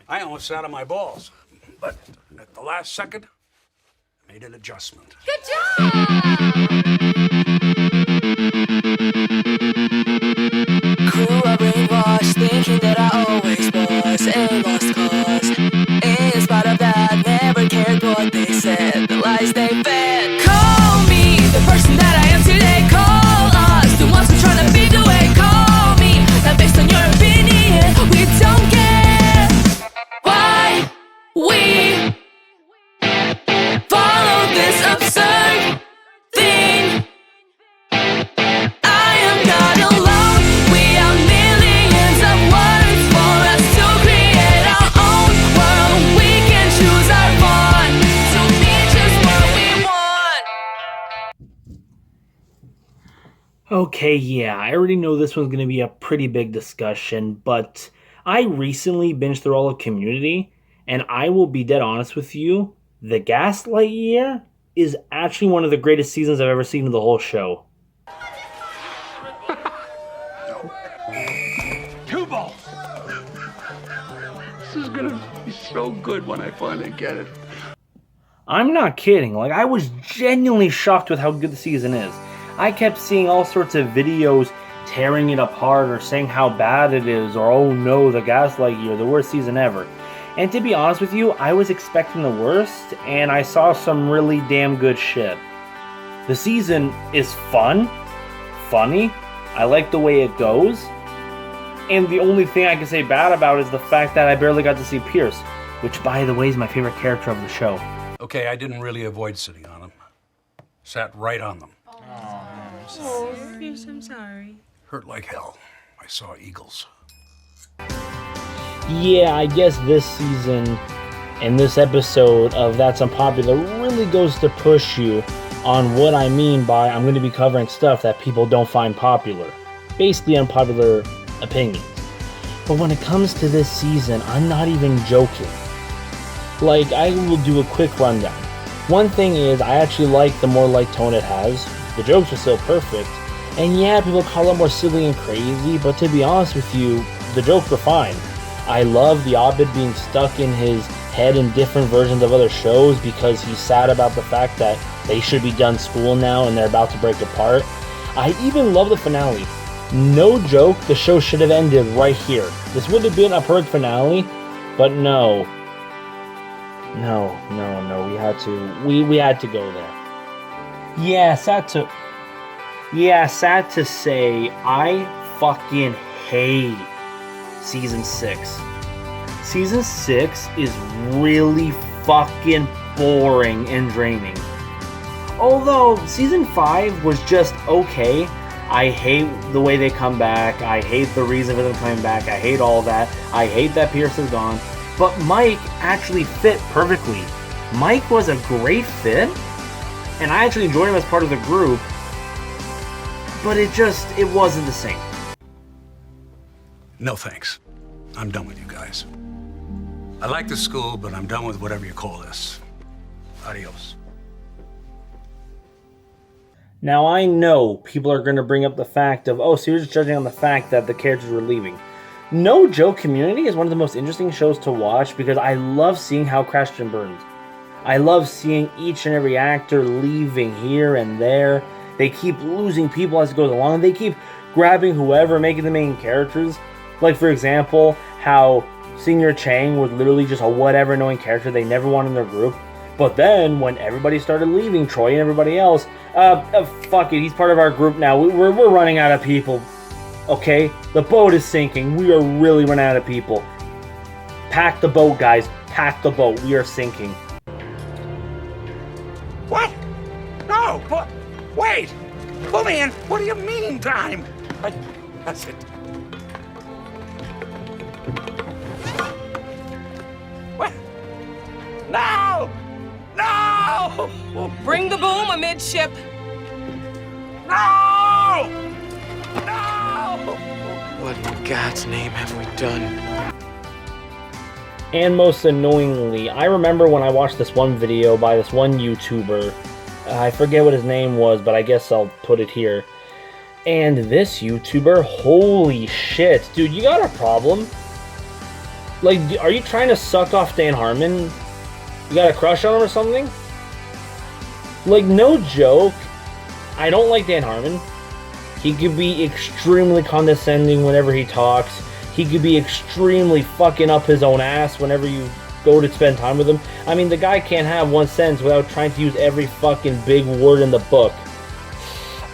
I almost sat on my balls, but at the last second, I made an adjustment. Good job! Crew are brainwashed, thinking that I always was a lost cause. In spite of that, never cared what they said, the lies they fed. Call me the person that I am today. Call us the ones who trying to feed the way. Call me, not based on your opinion. We don't care why we follow this absurd thing. I am not alone. We are millions of words for us to create our own world. We can choose our fun to be just what we want. Okay, yeah, I already know this one's going to be a pretty big discussion, but I recently binged through all of Community, and I will be dead honest with you, the Gaslight Year is actually one of the greatest seasons I've ever seen in the whole show. Two balls! This is gonna be so good when I finally get it. I'm not kidding, like, I was genuinely shocked with how good the season is. I kept seeing all sorts of videos tearing it apart or saying how bad it is, or oh no, the Gaslight Year, the worst season ever. And to be honest with you, I was expecting the worst, and I saw some really damn good shit. The season is fun, funny, I like the way it goes, and the only thing I can say bad about is the fact that I barely got to see Pierce, which by the way is my favorite character of the show. Okay, I didn't really avoid sitting on them. Sat right on them. Oh, Pierce, I'm sorry. Hurt like hell. I saw eagles. Yeah, I guess this season and this episode of That's Unpopular really goes to push you on what I mean by I'm going to be covering stuff that people don't find popular. Basically unpopular opinions. But when it comes to this season, I'm not even joking. Like, I will do a quick rundown. One thing is, I actually like the more light tone it has. The jokes are still perfect. And yeah, people call it more silly and crazy, but to be honest with you, the jokes were fine. I love the Abed being stuck in his head in different versions of other shows because he's sad about the fact that they should be done school now and they're about to break apart. I even love the finale. No joke, the show should have ended right here. This would have been a perfect finale, but no. No, we had to go there. Yeah, sad to say, I fucking hate Season 6. Season 6 is really fucking boring and draining. Although Season 5 was just okay. I hate the way they come back. I hate the reason for them coming back. I hate all that. I hate that Pierce is gone. But Mike actually fit perfectly. Mike was a great fit, and I actually enjoyed him as part of the group. But it wasn't the same. No thanks. I'm done with you guys. I like the school, but I'm done with whatever you call this. Adios. Now I know people are going to bring up the fact of, oh, so you're just judging on the fact that the characters were leaving. No Joke Community is one of the most interesting shows to watch because I love seeing how crashed and burned. I love seeing each and every actor leaving here and there. They keep losing people as it goes along. They keep grabbing whoever, making the main characters. Like, for example, how Senior Chang was literally just a whatever knowing character they never wanted in their group. But then, when everybody started leaving, Troy and everybody else, fuck it, he's part of our group now. We're running out of people. Okay? The boat is sinking. We are really running out of people. Pack the boat, guys. Pack the boat. We are sinking. What? No, but wait! Bullman, what do you mean time? That's it. What? No! No! Bring the boom amidship. No! No! What in God's name have we done? And most annoyingly, I remember when I watched this one video by this one YouTuber. I forget what his name was, but I guess I'll put it here. And this YouTuber, holy shit, dude, you got a problem? Like, are you trying to suck off Dan Harmon? You got a crush on him or something? Like, no joke. I don't like Dan Harmon. He could be extremely condescending whenever he talks. He could be extremely fucking up his own ass whenever you go to spend time with him. I mean, the guy can't have one sentence without trying to use every fucking big word in the book.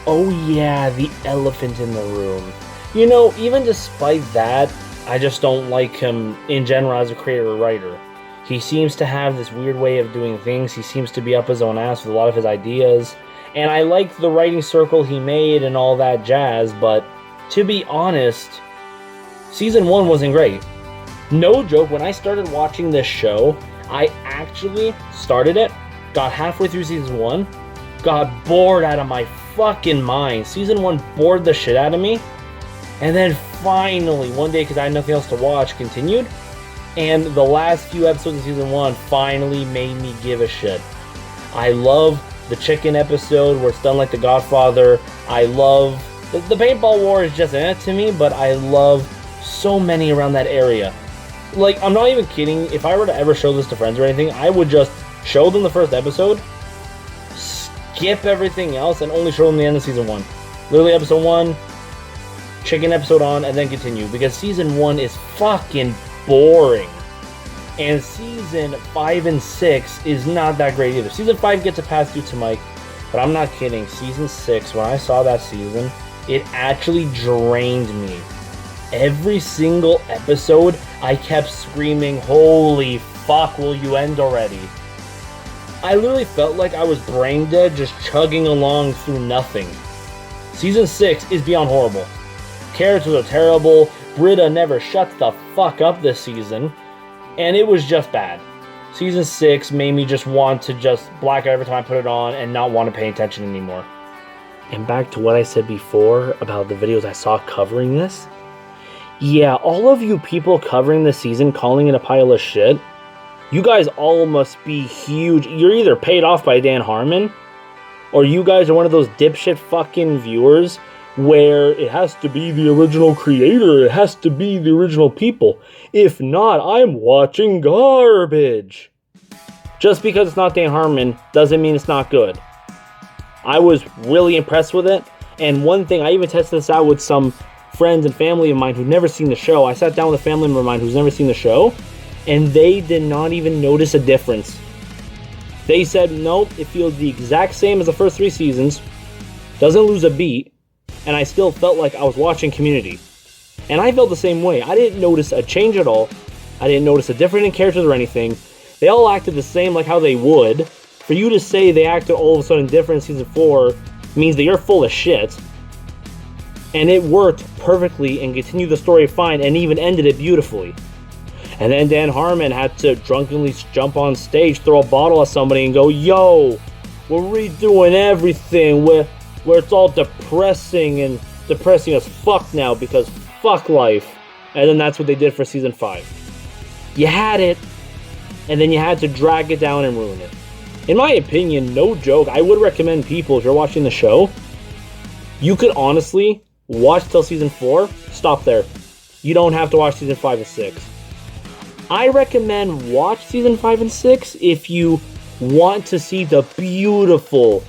Oh yeah, the elephant in the room. You know, even despite that, I just don't like him in general as a creator or writer. He seems to have this weird way of doing things. He seems to be up his own ass with a lot of his ideas. And I like the writing circle he made and all that jazz, but to be honest, Season 1 wasn't great. No joke, when I started watching this show, I actually started it, got halfway through Season 1, got bored out of my fucking mind. Season 1 bored the shit out of me, and then finally, one day, because I had nothing else to watch, continued, and the last few episodes of Season 1 finally made me give a shit. I love the chicken episode where it's done like The Godfather. I love... The paintball war is just in it to me, but I love so many around that area. Like, I'm not even kidding. If I were to ever show this to friends or anything, I would just show them the first episode, skip everything else, and only show them the end of Season 1. Literally episode 1, chicken episode on, and then continue. Because Season 1 is fucking boring. And Season 5 and 6 is not that great either. Season 5 gets a pass due to Mike, but I'm not kidding. Season 6, when I saw that season, it actually drained me. Every single episode, I kept screaming, holy fuck, will you end already? I literally felt like I was brain dead, just chugging along through nothing. Season 6 is beyond horrible. Characters are terrible. Britta never shuts the fuck up this season. And it was just bad. Season 6 made me just want to just black out every time I put it on and not want to pay attention anymore. And back to what I said before about the videos I saw covering this. Yeah, all of you people covering this season, calling it a pile of shit, you guys all must be huge. You're either paid off by Dan Harmon, or you guys are one of those dipshit fucking viewers where it has to be the original creator, it has to be the original people. If not, I'm watching garbage. Just because it's not Dan Harmon doesn't mean it's not good. I was really impressed with it, and one thing, I even tested this out with some friends and family of mine who've never seen the show. I sat down with a family member of mine who's never seen the show, and they did not even notice a difference. They said, nope, it feels the exact same as the first 3 seasons, doesn't lose a beat, and I still felt like I was watching Community. And I felt the same way. I didn't notice a change at all. I didn't notice a difference in characters or anything. They all acted the same like how they would. For you to say they acted all of a sudden different in Season 4 means that you're full of shit. And it worked perfectly and continued the story fine and even ended it beautifully. And then Dan Harmon had to drunkenly jump on stage, throw a bottle at somebody and go, yo, we're redoing everything where it's all depressing as fuck now because fuck life. And then that's what they did for Season 5. You had it, and then you had to drag it down and ruin it. In my opinion, no joke, I would recommend people, if you're watching the show, you could honestly watch till Season 4, stop there. You don't have to watch Season 5 and 6. I recommend watch Season 5 and 6 if you want to see the beautiful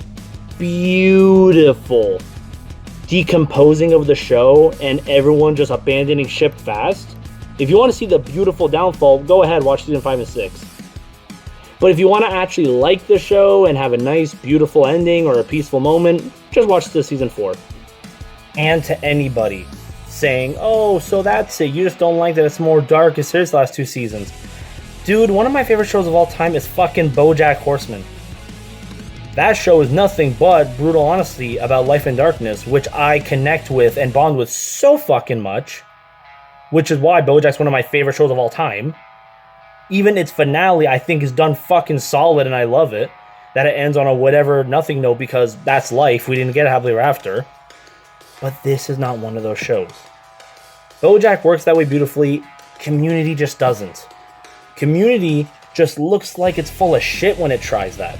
decomposing of the show and everyone just abandoning ship fast. If you want to see the beautiful downfall, go ahead, watch Season 5 and 6. But if you want to actually like the show and have a nice, beautiful ending or a peaceful moment, just watch the Season 4. And to anybody saying, oh, so that's it, you just don't like that it's more dark and serious the last 2 seasons. Dude, one of my favorite shows of all time is fucking BoJack Horseman. That show is nothing but brutal honesty about life in darkness, which I connect with and bond with so fucking much, which is why BoJack's one of my favorite shows of all time. Even its finale, I think, is done fucking solid, and I love it. That it ends on a whatever nothing note because that's life. We didn't get happily ever after. But this is not one of those shows. BoJack works that way beautifully. Community just doesn't. Community just looks like it's full of shit when it tries that.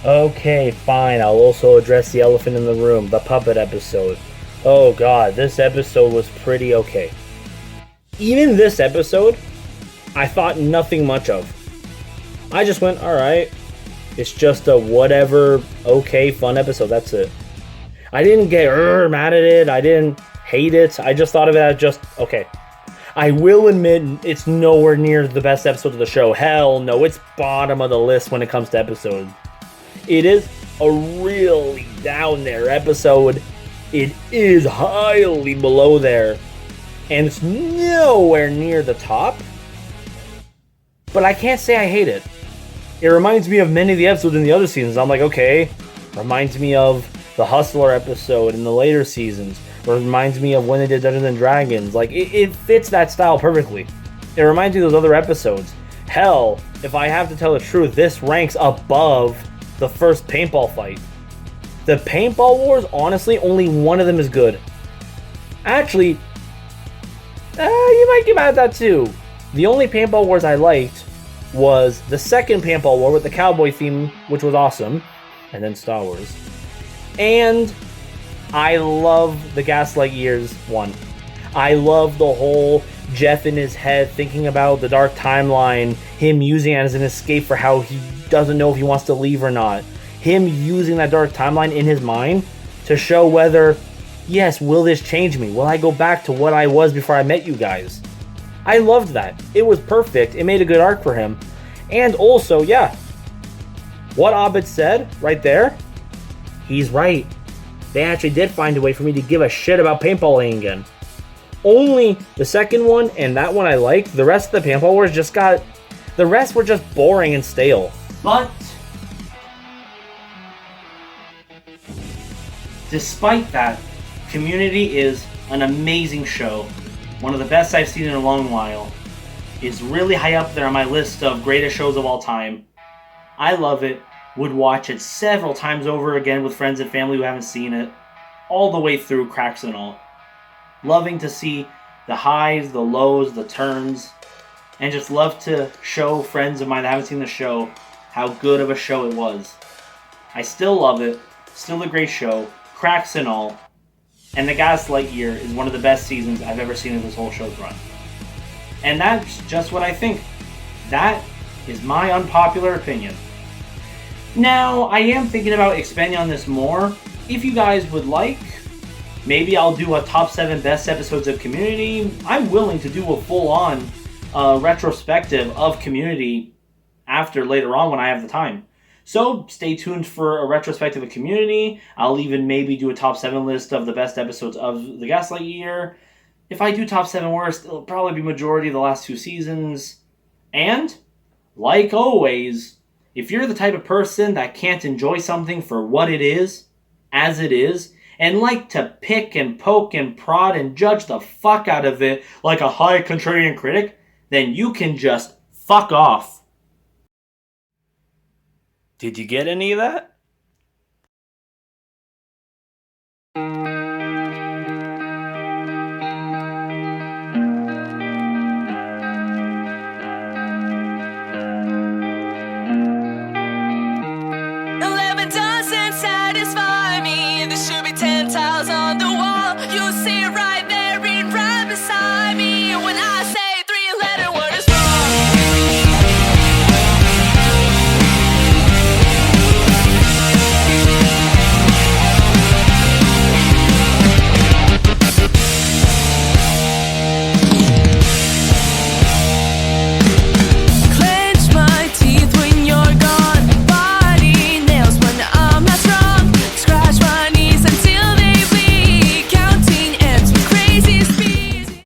Okay, fine. I'll also address the elephant in the room, the puppet episode. Oh god, this episode was pretty okay. Even this episode, I thought nothing much of. I just went, alright, it's just a whatever, okay, fun episode, that's it. I didn't get mad at it, I didn't hate it, I just thought of it as just, okay. I will admit, it's nowhere near the best episode of the show. Hell no, it's bottom of the list when it comes to episodes. It is a really down there episode. It is highly below there. And it's nowhere near the top. But I can't say I hate it. It reminds me of many of the episodes in the other seasons. I'm like, okay. Reminds me of the Hustler episode in the later seasons. Reminds me of when they did Dungeons and Dragons. Like, it fits that style perfectly. It reminds me of those other episodes. Hell, if I have to tell the truth, this ranks above the first paintball fight. The paintball wars, honestly, only one of them is good. Actually, you might get mad at that too. The only paintball wars I liked was the second paintball war with the cowboy theme, which was awesome. And then Star Wars. And I love the Gaslight Years one. I love the whole Jeff in his head thinking about the dark timeline, him using it as an escape for how he doesn't know if he wants to leave or not. Him using that dark timeline in his mind to show whether, yes, will this change me? Will I go back to what I was before I met you guys? I loved that. It was perfect. It made a good arc for him. And also, yeah, what Abed said right there, he's right. They actually did find a way for me to give a shit about paintballing again. Only the second one and that one I liked. The rest of the paintball wars just got... The rest were just boring and stale. But despite that, Community is an amazing show. One of the best I've seen in a long while. It's really high up there on my list of greatest shows of all time. I love it. Would watch it several times over again with friends and family who haven't seen it. All the way through, cracks and all. Loving to see the highs, the lows, the turns. And just love to show friends of mine that haven't seen the show how good of a show it was. I still love it. Still a great show. Cracks and all. And The Gaslight Year is one of the best seasons I've ever seen in this whole show's run. And that's just what I think. That is my unpopular opinion. Now, I am thinking about expanding on this more. If you guys would like, maybe I'll do a top 7 best episodes of Community. I'm willing to do a full-on retrospective of Community after later on when I have the time. So, stay tuned for a retrospective of Community. I'll even maybe do a top 7 list of the best episodes of The Gaslight Year. If I do top 7 worst, it'll probably be majority of the last 2 seasons. And, like always, if you're the type of person that can't enjoy something for what it is, as it is, and like to pick and poke and prod and judge the fuck out of it like a high contrarian critic, then you can just fuck off. Did you get any of that?